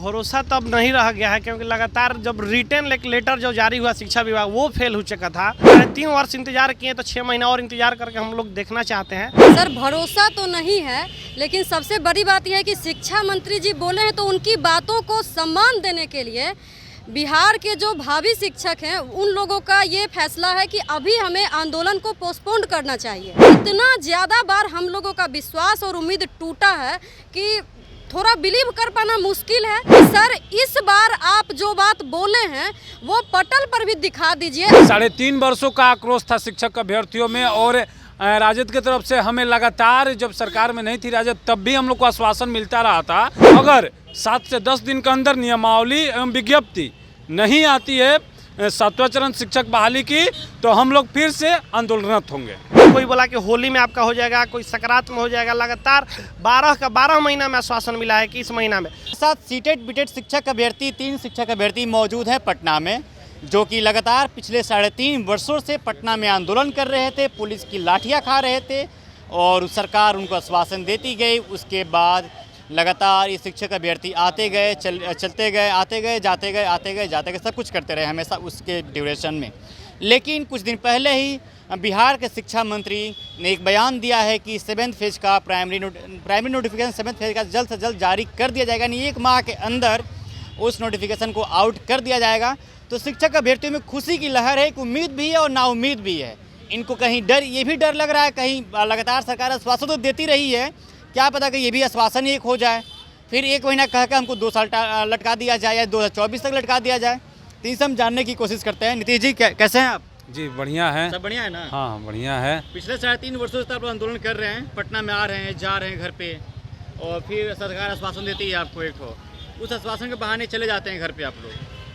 भरोसा तब नहीं रह गया है, क्योंकि लगातार जब रिटर्न लेटर जो जारी हुआ शिक्षा विभाग वो फेल हो चुका था। 3 वर्ष इंतजार किए तो 6 महीना और इंतजार करके हम लोग देखना चाहते हैं। सर भरोसा तो नहीं है, लेकिन सबसे बड़ी बात यह है कि शिक्षा मंत्री जी बोले हैं तो उनकी बातों को सम्मान देने के लिए बिहार के जो भावी शिक्षक हैं उन लोगों का ये फैसला है कि अभी हमें आंदोलन को पोस्टपोन करना चाहिए। इतना ज़्यादा बार हम लोगों का विश्वास और उम्मीद टूटा है कि थोड़ा बिलीव कर पाना मुश्किल है। सर इस बार आप जो बात बोले हैं वो पटल पर भी दिखा दीजिए। 3.5 वर्षों का आक्रोश था शिक्षक अभ्यर्थियों में, और राजद की तरफ से हमें लगातार, जब सरकार में नहीं थी राजद तब भी हम लोग को आश्वासन मिलता रहा था, अगर 7 से 10 दिन के अंदर नियमावली एवं विज्ञप्ति नहीं आती है 7वां चरण शिक्षक बहाली की, तो हम लोग फिर से आंदोलनरत होंगे। कोई बोला कि होली में आपका हो जाएगा, कोई सकरात में हो जाएगा। लगातार 12 महीना में आश्वासन मिला है कि इस महीना में। साथ सीटेट बीटेट शिक्षक अभ्यर्थी 3 शिक्षक अभ्यर्थी मौजूद हैं पटना में, जो कि लगातार पिछले 3.5 वर्षों से पटना में आंदोलन कर रहे थे, पुलिस की लाठियां खा रहे थे और सरकार उनको आश्वासन देती गई। उसके बाद लगातार ये शिक्षक अभ्यर्थी आते गए, चलते गए, आते गए, जाते गए, आते गए, जाते गए, सब कुछ करते रहे हमेशा उसके ड्यूरेशन में। लेकिन कुछ दिन पहले ही बिहार के शिक्षा मंत्री ने एक बयान दिया है कि 7th फेज का प्राइमरी नोटिफिकेशन 7th फेज का जल्द से जल्द जारी कर दिया जाएगा, यानी 1 माह के अंदर उस नोटिफिकेशन को आउट कर दिया जाएगा। तो शिक्षक अभ्यर्थियों में खुशी की लहर है, एक उम्मीद भी है और नाउम्मीद भी है। इनको कहीं डर, ये भी डर लग रहा है, कहीं लगातार सरकार आश्वासन तो देती रही है, क्या पता कि ये भी आश्वासन ही एक हो जाए, फिर 1 महीना कह के हमको 2 साल लटका दिया जाए या 2024 तक लटका दिया जाए। तो ये सब जानने की कोशिश करते हैं। नीतीश जी कैसे हैं आप? जी बढ़िया है। सब बढ़िया है ना? हाँ बढ़िया है। पिछले 3.5 वर्षों से आप आंदोलन कर रहे हैं, पटना में आ रहे हैं, जा रहे हैं घर पे, और फिर सरकार आश्वासन देती है आपको एक ठो, उस आश्वासन के बहाने चले जाते हैं घर पे आप लोग,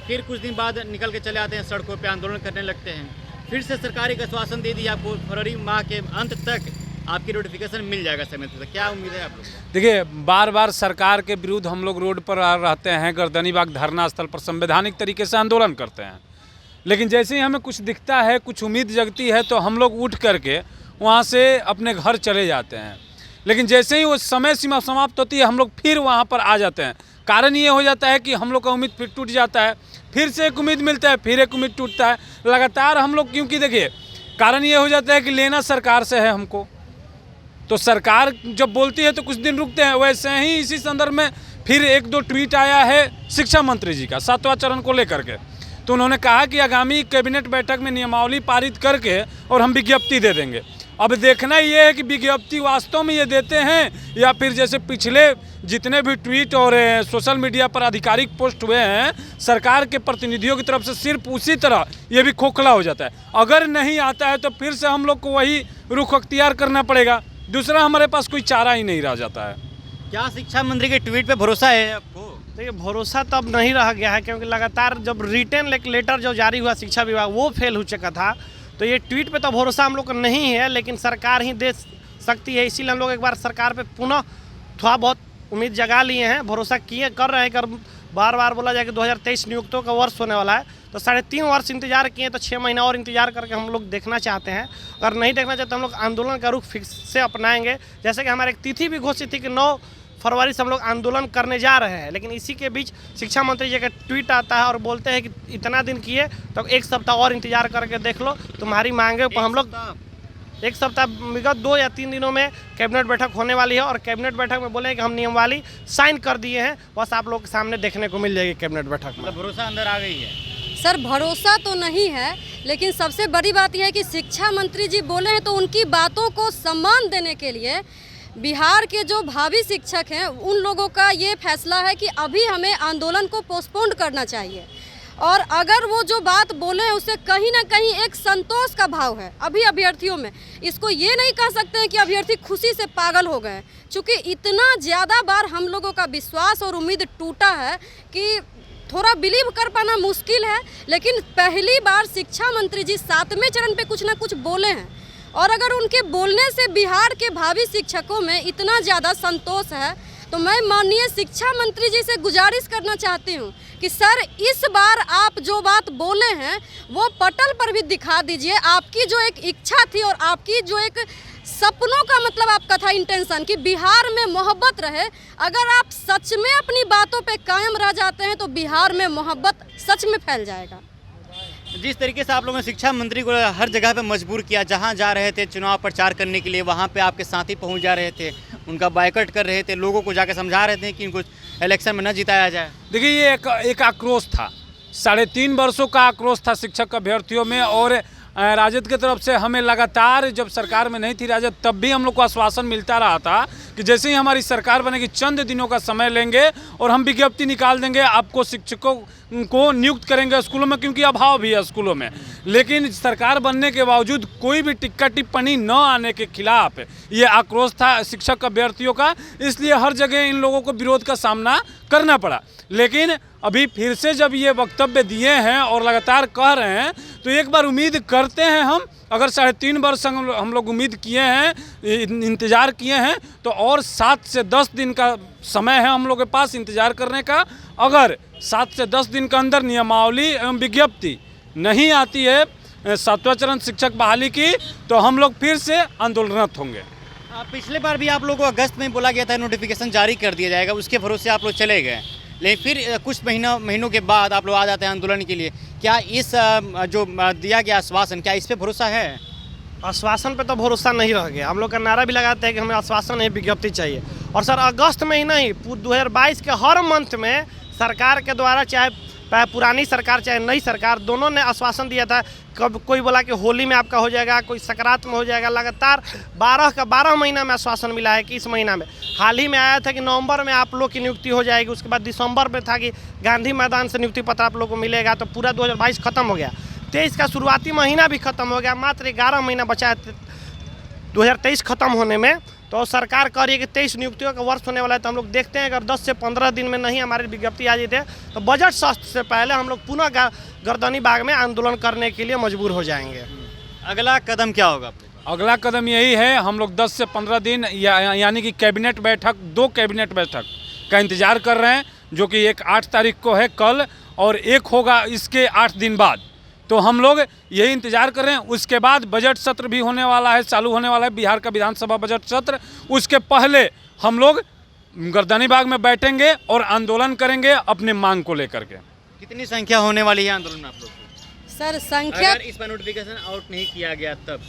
फिर कुछ दिन बाद निकल के चले आते हैं सड़कों पे, आंदोलन करने लगते हैं। फिर से सरकार एक आश्वासन दे दी आपको फरवरी माह के अंत तक आपकी नोटिफिकेशन मिल जाएगा समय तक। क्या उम्मीद है आप लोग? देखिए, बार बार सरकार के विरुद्ध हम लोग रोड पर रहते हैं, गर्दनीबाग धरना स्थल पर संवैधानिक तरीके से आंदोलन करते हैं, लेकिन जैसे ही हमें कुछ दिखता है, कुछ उम्मीद जगती है, तो हम लोग उठ करके वहाँ से अपने घर चले जाते हैं। लेकिन जैसे ही वो समय सीमा समाप्त होती है, हम लोग फिर वहाँ पर आ जाते हैं। कारण ये हो जाता है कि हम लोग का उम्मीद फिर टूट जाता है, फिर से एक उम्मीद मिलता है, फिर एक उम्मीद टूटता है लगातार हम लोग। क्योंकि देखिए, कारण ये हो जाता है कि लेना सरकार से है हमको, तो सरकार जब बोलती है तो कुछ दिन रुकते हैं। वैसे ही इसी संदर्भ में फिर 1-2 ट्वीट आया है शिक्षा मंत्री जी का 7वां चरण को लेकर के। तो उन्होंने कहा कि आगामी कैबिनेट बैठक में नियमावली पारित करके और हम विज्ञप्ति दे देंगे। अब देखना ये है कि विज्ञप्ति वास्तव में ये देते हैं या फिर जैसे पिछले जितने भी ट्वीट और सोशल मीडिया पर आधिकारिक पोस्ट हुए हैं सरकार के प्रतिनिधियों की तरफ से, सिर्फ उसी तरह ये भी खोखला हो जाता है। अगर नहीं आता है तो फिर से हम लोग को वही रुख अख्तियार करना पड़ेगा, दूसरा हमारे पास कोई चारा ही नहीं रह जाता है। क्या शिक्षा मंत्री के ट्वीट पे भरोसा है आपको? देखिए, भरोसा तब नहीं रह गया है, क्योंकि लगातार जब रिटर्न लेटर जो जारी हुआ शिक्षा विभाग वो फेल हो चुका था। तो ये ट्वीट पे तो भरोसा हम लोग को नहीं है, लेकिन सरकार ही दे सकती है। इसीलिए हम लोग एक बार सरकार पे पुनः थोड़ा बहुत उम्मीद जगा लिए हैं, भरोसा कर रहे हैं। कर बार बार बोला जाए कि 2023 नियुक्तों का वर्ष होने वाला है, तो 3.5 वर्ष इंतजार किए तो 6 महीना और इंतजार करके हम लोग देखना चाहते हैं। अगर नहीं देखना चाहते हम लोग आंदोलन का रुख फिक्स से अपनाएंगे। जैसे कि हमारी एक तिथि भी घोषित थी कि 9 फरवरी से हम लोग आंदोलन करने जा रहे हैं, लेकिन इसी के बीच शिक्षा मंत्री जी का ट्वीट आता है और बोलते हैं कि इतना दिन किए तो 1 सप्ताह और इंतजार करके देख लो, तुम्हारी मांगे पर हम लोग 1 सप्ताह विगत 2 या 3 दिनों में कैबिनेट बैठक होने वाली है। और कैबिनेट बैठक में बोले कि हम नियमावली साइन कर दिए हैं, बस आप लोग के सामने देखने को मिल जाएगी कैबिनेट बैठक में। भरोसा अंदर आ गई है? सर भरोसा तो नहीं है, लेकिन सबसे बड़ी बात यह है कि शिक्षा मंत्री जी बोले हैं तो उनकी बातों को सम्मान देने के लिए बिहार के जो भावी शिक्षक हैं उन लोगों का ये फैसला है कि अभी हमें आंदोलन को पोस्टपोन करना चाहिए। और अगर वो जो बात बोले हैं उससे कहीं ना कहीं एक संतोष का भाव है अभी अभ्यर्थियों में। इसको ये नहीं कह सकते हैं कि अभ्यर्थी खुशी से पागल हो गए, क्योंकि इतना ज़्यादा बार हम लोगों का विश्वास और उम्मीद टूटा है कि थोड़ा बिलीव कर पाना मुश्किल है। लेकिन पहली बार शिक्षा मंत्री जी 7वें चरण पे कुछ ना कुछ बोले हैं, और अगर उनके बोलने से बिहार के भावी शिक्षकों में इतना ज़्यादा संतोष है तो मैं माननीय शिक्षा मंत्री जी से गुजारिश करना चाहती हूँ कि सर इस बार आप जो बात बोले हैं वो पटल पर भी दिखा दीजिए। आपकी जो एक इच्छा थी और आपकी जो एक सपनों का मतलब आपका था इंटेंशन कि बिहार में मोहब्बत रहे। अगर आप सच में अपनी बातों पे कायम रह जाते हैं तो बिहार में मोहब्बत सच में फैल जाएगा। जिस तरीके से आप लोगों ने शिक्षा मंत्री को हर जगह पे मजबूर किया, जहां जा रहे थे चुनाव प्रचार करने के लिए वहां पे आपके साथी पहुंच जा रहे थे, उनका बायकॉट कर रहे थे, लोगों को जाकर समझा रहे थे कि इनको इलेक्शन में न जिताया जाए। देखिए, ये एक आक्रोश था, 3.5 वर्षों का आक्रोश था शिक्षक अभ्यर्थियों में। और राजद की तरफ से हमें लगातार, जब सरकार में नहीं थी राजद, तब भी हम लोग को आश्वासन मिलता रहा था कि जैसे ही हमारी सरकार बनेगी चंद दिनों का समय लेंगे और हम विज्ञप्ति निकाल देंगे, आपको शिक्षकों को नियुक्त करेंगे स्कूलों में, क्योंकि अभाव भी है स्कूलों में। लेकिन सरकार बनने के बावजूद कोई भी टिक्का टिप्पणी न आने के खिलाफ ये आक्रोश था शिक्षक अभ्यर्थियों का, इसलिए हर जगह इन लोगों को विरोध का सामना करना पड़ा। लेकिन अभी फिर से जब ये वक्तव्य दिए हैं और लगातार कह रहे हैं, तो एक बार उम्मीद करते हैं हम, अगर 3.5 वर्ष हम लोग उम्मीद किए हैं, इंतज़ार किए हैं, तो और 7 से 10 दिन का समय है हम लोग के पास इंतज़ार करने का। अगर 7 से 10 दिन के अंदर नियमावली एवं विज्ञप्ति नहीं आती है 7वां चरण शिक्षक बहाली की, तो हम लोग फिर से आंदोलनरत होंगे। पिछले बार भी आप लोगों को अगस्त में बोला गया था नोटिफिकेशन जारी कर दिया जाएगा, उसके भरोसे आप लोग चले गए, लेकिन फिर कुछ महीनों के बाद आप लोग आ जाते हैं आंदोलन के लिए। क्या इस जो दिया गया आश्वासन, क्या इस पे भरोसा है? आश्वासन पे तो भरोसा नहीं रह गया। हम लोग का नारा भी लगाते हैं कि हमें आश्वासन नहीं, विज्ञप्ति चाहिए। और सर, अगस्त में ही नहीं, 2022 के हर मंथ में सरकार के द्वारा, चाहे पुरानी सरकार चाहे नई सरकार, दोनों ने आश्वासन दिया था। कब कोई बोला कि होली में आपका हो जाएगा, कोई सकरात में हो जाएगा। लगातार 12 महीना में आश्वासन मिला है कि इस महीना में। हाल ही में आया था कि नवंबर में आप लोग की नियुक्ति हो जाएगी, उसके बाद दिसंबर में था कि गांधी मैदान से नियुक्ति पत्र आप लोग को मिलेगा। तो पूरा 2022 खत्म हो गया। 23 का शुरुआती महीना भी खत्म हो गया, मात्र 11 महीना बचा है 2023 खत्म होने में। तो सरकार कह रही है कि 23 नियुक्तियों का वर्ष होने वाला है। तो हम लोग देखते हैं अगर 10 से 15 दिन में नहीं हमारी विज्ञप्ति आ जाती है तो बजट सत्र से पहले हम लोग पुनः गर्दनी बाग में आंदोलन करने के लिए मजबूर हो जाएंगे। अगला कदम क्या होगा? अगला कदम यही है, हम लोग 10 से 15 दिन यानी कि कैबिनेट बैठक, 2 कैबिनेट बैठक का इंतज़ार कर रहे हैं, जो कि एक 8 तारीख को है कल, और एक होगा इसके 8 दिन बाद। तो हम लोग यही इंतज़ार कर रहे हैं। उसके बाद बजट सत्र भी होने वाला है, चालू होने वाला है बिहार का विधानसभा बजट सत्र। उसके पहले हम लोग गर्दनी बाग में बैठेंगे और आंदोलन करेंगे अपने मांग को लेकर के। कितनी संख्या होने वाली है आंदोलन में आप लोग? सर संख्या, अगर इस पर नोटिफिकेशन आउट नहीं किया गया तब?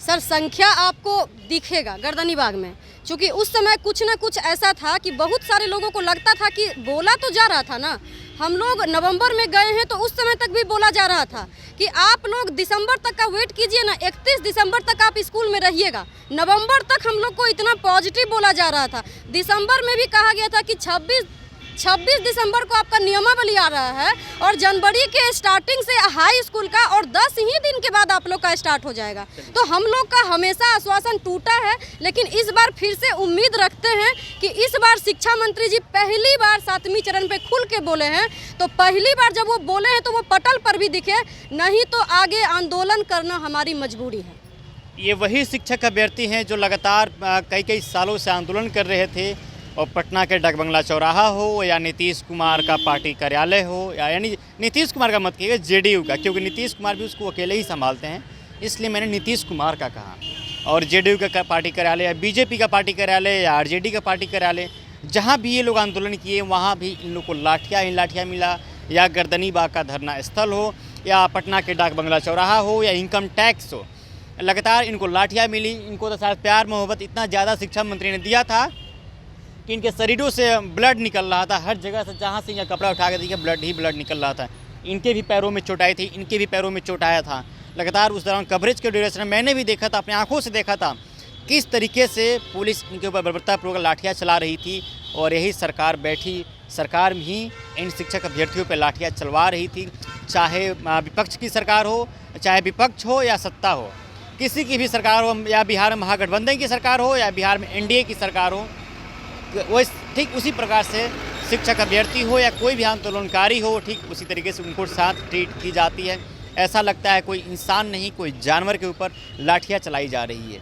सर संख्या आपको दिखेगा गर्दनी बाग में, क्योंकि उस समय कुछ ना कुछ ऐसा था कि बहुत सारे लोगों को लगता था कि बोला तो जा रहा था ना, हम लोग नवंबर में गए हैं तो उस समय तक भी बोला जा रहा था कि आप लोग दिसंबर तक का वेट कीजिए ना, 31 दिसंबर तक आप स्कूल में रहिएगा। नवंबर तक हम लोग को इतना पॉजिटिव बोला जा रहा था। दिसंबर में भी कहा गया था कि 26 दिसंबर को आपका नियमावली आ रहा है और जनवरी के स्टार्टिंग से हाई स्कूल का, और 10 ही दिन के बाद आप लोग का स्टार्ट हो जाएगा। तो हम लोग का हमेशा आश्वासन टूटा है, लेकिन इस बार फिर से उम्मीद रखते हैं कि इस बार शिक्षा मंत्री जी पहली बार 7वीं चरण पे खुल के बोले हैं। तो पहली बार जब वो बोले हैं तो वो पटल पर भी दिखे, नहीं तो आगे आंदोलन करना हमारी मजबूरी है। ये वही शिक्षक अभ्यर्थी हैं जो लगातार कई सालों से आंदोलन कर रहे थे, और पटना के डाकबंगला चौराहा हो या नीतीश कुमार का पार्टी कार्यालय हो, यानी नीतीश कुमार का मत कहिएगा, जेडीयू का, क्योंकि नीतीश कुमार भी उसको अकेले ही संभालते हैं, इसलिए मैंने नीतीश कुमार का कहा। और जेडीयू का पार्टी कार्यालय या बीजेपी का पार्टी कार्यालय या आरजेडी का पार्टी कार्यालय, जहाँ भी ये लोग आंदोलन किए वहाँ भी इन लोग को लाठियाँ मिला, या गर्दनी बाग का धरना स्थल हो, या पटना के डाकबंगला चौराहा हो, या इनकम टैक्स हो, लगातार इनको लाठियाँ मिली। इनको तो शायद प्यार मोहब्बत इतना ज़्यादा शिक्षा मंत्री ने दिया था कि इनके शरीरों से ब्लड निकल रहा था, हर जगह से जहाँ से यह कपड़ा उठा के देखिए ब्लड ही ब्लड निकल रहा था। इनके भी पैरों में चोट आई थी, इनके भी पैरों में चोट आया था। लगातार उस दौरान कवरेज के ड्यूरेशन में मैंने भी देखा था, अपनी आंखों से देखा था किस तरीके से पुलिस इनके ऊपर बर्बरतापूर्वक लाठियाँ चला रही थी, और यही सरकार बैठी, सरकार भी इन शिक्षक अभ्यर्थियों पर लाठियाँ चलवा रही थी। चाहे विपक्ष की सरकार हो, चाहे विपक्ष हो या सत्ता हो, किसी की भी सरकार हो, या बिहार में महागठबंधन की सरकार हो या बिहार में एनडीए की सरकार हो, वो ठीक उसी प्रकार से शिक्षक अभ्यर्थी हो या कोई भी आंदोलनकारी हो, ठीक उसी तरीके से उनको साथ ट्रीट की जाती है। ऐसा लगता है कोई इंसान नहीं, कोई जानवर के ऊपर लाठियाँ चलाई जा रही है।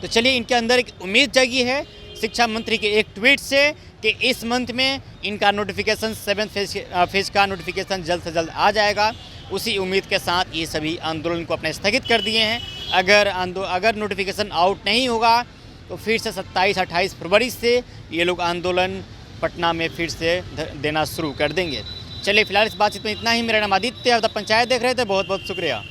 तो चलिए, इनके अंदर एक उम्मीद जगी है शिक्षा मंत्री के एक ट्वीट से कि इस मंथ में इनका नोटिफिकेशन 7th फेज का नोटिफिकेशन जल्द से जल्द आ जाएगा। उसी उम्मीद के साथ ये सभी आंदोलन को अपने स्थगित कर दिए हैं अगर नोटिफिकेशन आउट नहीं होगा तो फिर से 27-28 फरवरी से ये लोग आंदोलन पटना में फिर से देना शुरू कर देंगे। चलिए फिलहाल इस बातचीत में इतना ही। मेरा नाम आदित्य, अब तक पंचायत देख रहे थे। बहुत बहुत शुक्रिया।